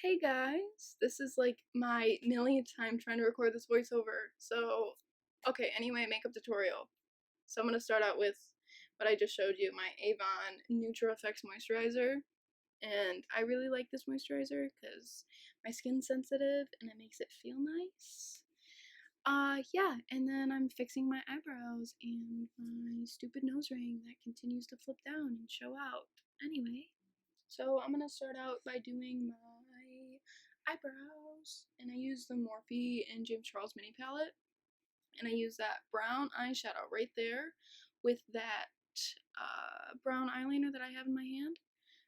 Hey guys, this is like my millionth time trying to record this voiceover. So, okay, anyway, makeup tutorial. So I'm gonna start out with what I just showed you, my Avon Neutral Effects Moisturizer. And I really like this moisturizer because my skin's sensitive and it makes it feel nice. Yeah, and then I'm fixing my eyebrows and my stupid nose ring that continues to flip down and show out. Anyway, so I'm gonna start out by doing my eyebrows, and I use the Morphe and James Charles mini palette, and I use that brown eyeshadow right there with that brown eyeliner that I have in my hand.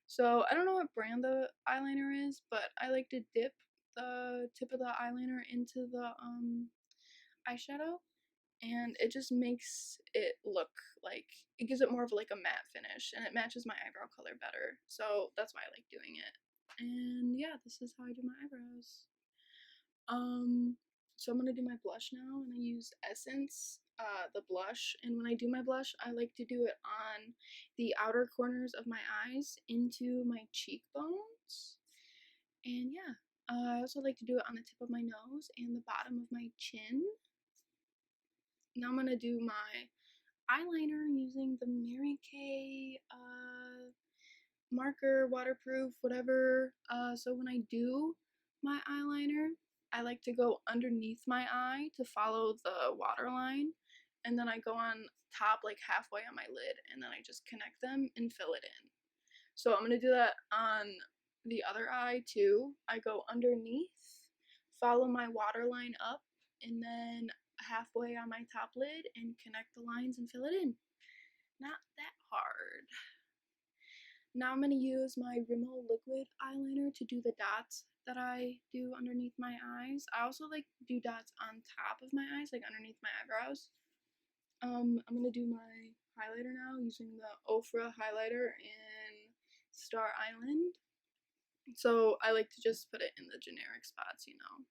So I don't know what brand the eyeliner is, but I like to dip the tip of the eyeliner into the eyeshadow, and it just makes it look like, it gives it more of like a matte finish, and it matches my eyebrow color better, so that's why I like doing it. And yeah, this is how I do my eyebrows. So I'm gonna do my blush now, and I use Essence, the blush, and when I do my blush, I like to do it on the outer corners of my eyes into my cheekbones, and yeah, I also like to do it on the tip of my nose and the bottom of my chin. Now I'm gonna do my eyeliner using the Mary Kay marker, waterproof, whatever. So when I do my eyeliner, I like to go underneath my eye to follow the waterline, and then I go on top like halfway on my lid, and then I just connect them and fill it in. So I'm gonna do that on the other eye too. I go underneath, follow my waterline up, and then halfway on my top lid and connect the lines and fill it in. Not that hard. Now I'm going to use my Rimmel liquid eyeliner to do the dots that I do underneath my eyes. I also like to do dots on top of my eyes, like underneath my eyebrows. I'm going to do my highlighter now using the OFRA highlighter in Star Island. So I like to just put it in the generic spots, you know.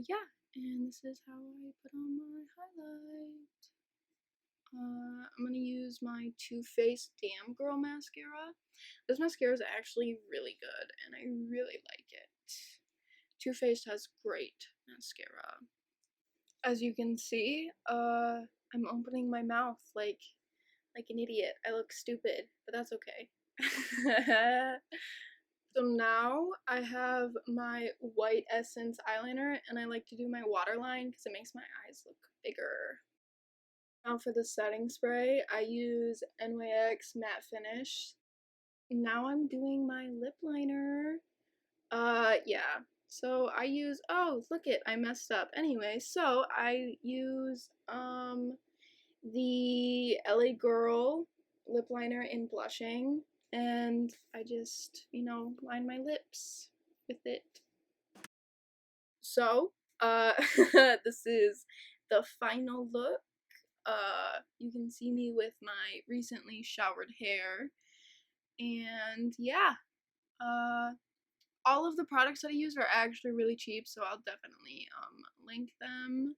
Yeah, and this is how I put on my highlight. I'm gonna use my Too Faced Damn Girl mascara. This mascara is actually really good, and I really like it. Too Faced has great mascara. As you can see, I'm opening my mouth like an idiot. I look stupid, but that's okay. So now I have my white Essence eyeliner, and I like to do my waterline because it makes my eyes look bigger. Now for the setting spray, I use NYX Matte Finish. Now I'm doing my lip liner. Yeah. So I use, oh, look it, I messed up. Anyway, so I use, the LA Girl lip liner in Blushing, and I just, line my lips with it. So, this is the final look. You can see me with my recently showered hair, and yeah, all of the products that I use are actually really cheap, so I'll definitely link them.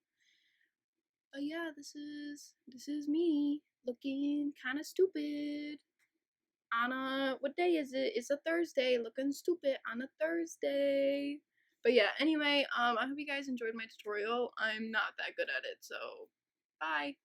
But yeah, this is me looking kind of stupid on a, what day is it? It's a Thursday, looking stupid on a Thursday. But yeah, anyway, I hope you guys enjoyed my tutorial. I'm not that good at it, so bye.